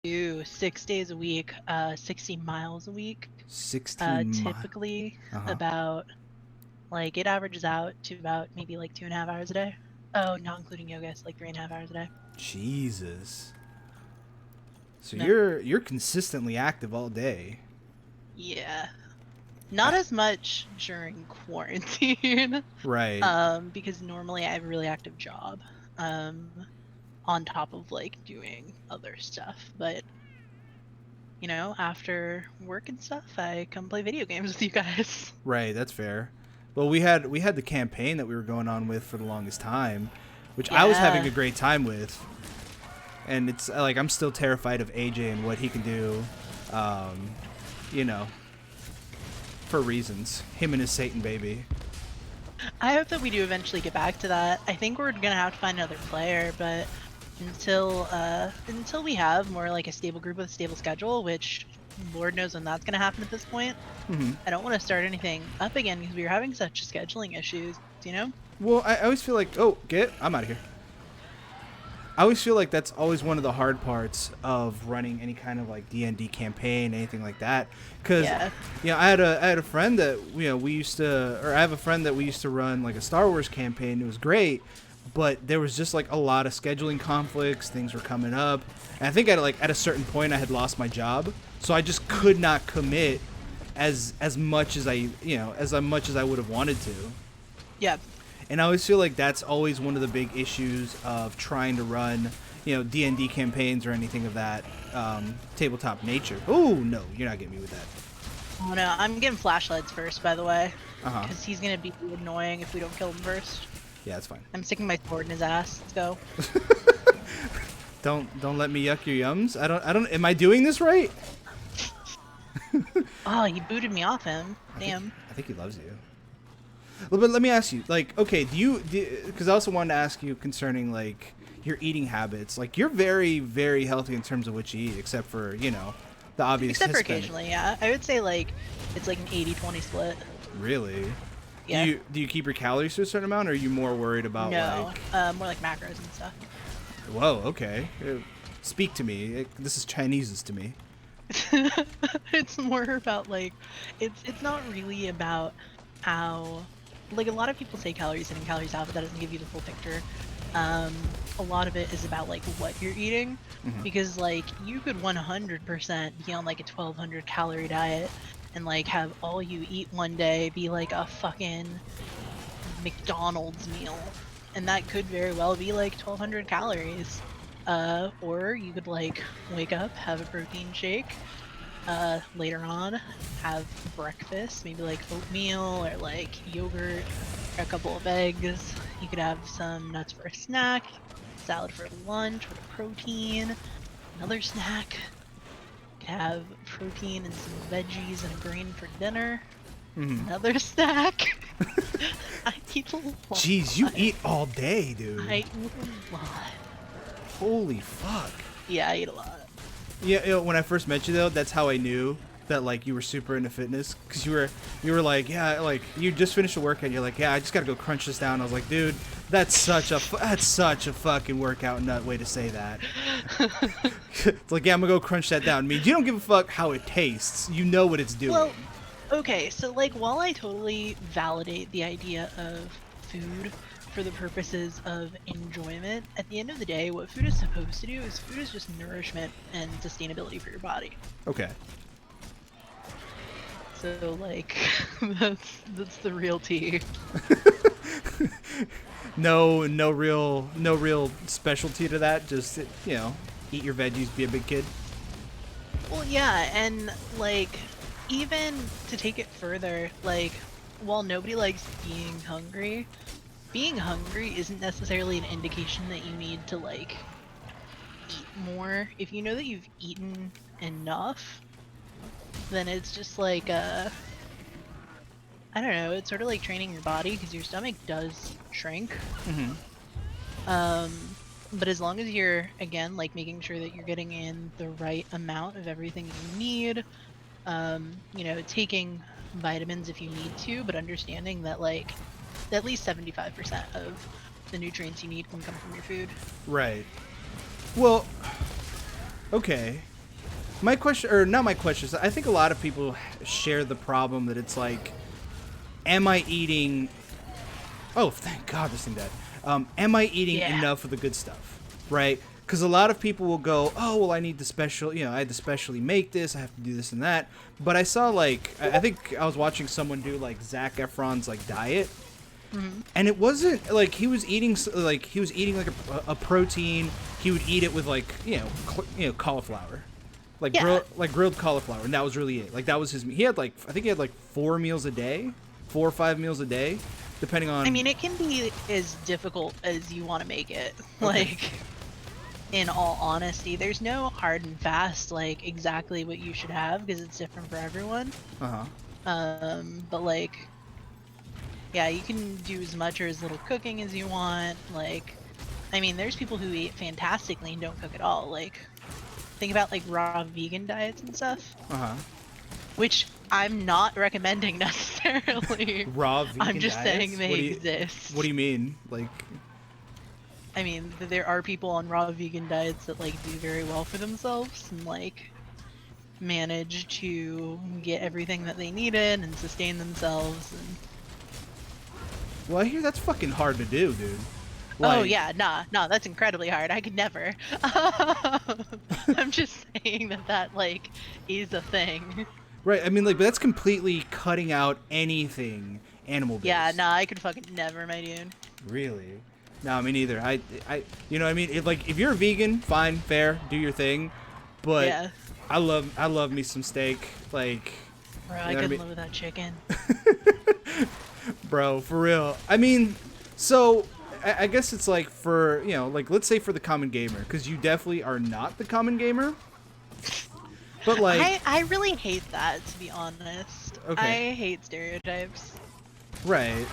do 6 days a week, 60 miles a week. 16 miles. Typically Uh-huh. about, like, it averages out to about maybe like 2.5 hours a day. Oh, not including yoga, it's like 3.5 hours a day. Jesus. So No. you're consistently active all day. Yeah. Not I, as much during quarantine. right. Because normally I have a really active job. On top of like doing other stuff. But after work and stuff, I come play video games with you guys. Right, that's fair. Well, we had the campaign that we were going on with for the longest time, which I was having Yeah. a great time with. And it's like I'm still terrified of AJ and what he can do, um, you know, for reasons. Him and his Satan baby. I hope that we do eventually get back to that. I think we're gonna have to find another player, but until we have more like a stable group with a stable schedule, which Lord knows when that's gonna happen at this point, Mm-hmm. I don't want to start anything up again because we were having such scheduling issues, Well, I always feel like, I'm out of here. I always feel like that's always one of the hard parts of running any kind of like DnD campaign, anything like that. Because, Yeah. I had a friend that we used to, or I have a friend that we used to run like a Star Wars campaign. It was great, but there was just like a lot of scheduling conflicts. Things were coming up, and I think at a certain point I had lost my job, so I just could not commit as much as much as I would have wanted to. Yeah. And I always feel like that's always one of the big issues of trying to run, D&D campaigns or anything of that tabletop nature. Oh, no, you're not getting me with that. Oh no, I'm getting flashlights first, by the way, Uh-huh. because he's gonna be annoying if we don't kill him first. Yeah, that's fine. I'm sticking my sword in his ass. Let's go. Don't let me yuck your yums. I don't am I doing this right? Oh, you booted me off him. Damn. I think he loves you. Well, but let me ask you, like, okay, because I also wanted to ask you concerning, like, your eating habits. Like, you're very, very healthy in terms of what you eat, except for, the obvious Except for Hispanic. occasionally, yeah. I would say like it's like an 80-20 split. Really? Yeah. Do you keep your calories to a certain amount, or are you more worried about, No, like... more like macros and stuff. Whoa, okay. Speak to me. This is Chinese's to me. It's more about like it's not really about how, like, a lot of people say calories in and calories out, but that doesn't give you the full picture. A lot of it is about like what you're eating, Mhm. because like you could 100% be on like a 1200 calorie diet and like have all you eat one day be like a fucking McDonald's meal, and that could very well be like 1200 calories. Or you could like wake up, have a protein shake, later on have breakfast, maybe like oatmeal or like yogurt or a couple of eggs. You could have some nuts for a snack, salad for lunch with protein, another snack. You could have protein and some veggies and a grain for dinner. Mhm. Another snack. I eat a lot. Jeez, you eat all day, dude. I eat a lot. Holy fuck. Yeah, I eat a lot. Yeah, when I first met you though, that's how I knew that like you were super into fitness, because you were like, yeah, like you just finished a workout. You're like, yeah, I just gotta go crunch this down. I was like, dude, that's such a fucking workout nut way to say that. It's like, yeah, I'm gonna go crunch that down. I mean, you don't give a fuck how it tastes. You know what it's doing. Well, okay, so like while I totally validate the idea of food for the purposes of enjoyment, at the end of the day, what food is supposed to do is food is just nourishment and sustainability for your body. Okay. So like that's the real tea. No real specialty to that. Just eat your veggies, be a big kid. Well, yeah, and like even to take it further, like while nobody likes being hungry isn't necessarily an indication that you need to like eat more. If you know that you've eaten enough, then it's just like I don't know, it's sort of like training your body because your stomach does shrink. Mm-hmm. But as long as you're, again, like making sure that you're getting in the right amount of everything you need, taking vitamins if you need to, but understanding that like at least 75% of the nutrients you need can come from your food. Right. Well, okay. My question, or not my question, is I think a lot of people share the problem that it's like, am I eating? Oh, thank God, this thing died. Am I eating enough of the good stuff, right? Because a lot of people will go, oh, well, I need to special, you know, I had to specially make this, I have to do this and that. But I saw, like, I think I was watching someone do, like, Zac Efron's, like, diet. And it wasn't, like, he was eating, like, a protein. He would eat it with, like, you know, cauliflower. Like, grilled cauliflower. And that was really it. Like, that was his, he had, like, I think he had, like, 4 meals a day. 4 or 5 meals a day. Depending on... I mean, it can be as difficult as you want to make it. Okay. Like... In all honesty, there's no hard and fast, like, exactly what you should have, because it's different for everyone. But, like, yeah, you can do as much or as little cooking as you want. Like, I mean, there's people who eat fantastically and don't cook at all. Like, think about, like, raw vegan diets and stuff. Which I'm not recommending necessarily. Raw vegan I'm just diets? saying they exist. What do you mean? Like... I mean, there are people on raw vegan diets that, like, do very well for themselves and, like, manage to get everything that they needed and sustain themselves. And... Well, I hear that's fucking hard to do, dude. Like... Oh, yeah, nah, that's incredibly hard. I could never. I'm just saying that, like, is a thing. Right, I mean, like, but that's completely cutting out anything animal-based. Yeah, nah, I could fucking never, my dude. Really? No, me neither. I, you know what I mean? If you're a vegan, fine, fair, do your thing. But yeah. I love me some steak. Like, bro, I couldn't live without chicken. Bro, for real. I mean, so I guess it's like for, you know, like, let's say for the common gamer, because you definitely are not the common gamer. But like, I really hate that, to be honest. Okay. I hate stereotypes. Right.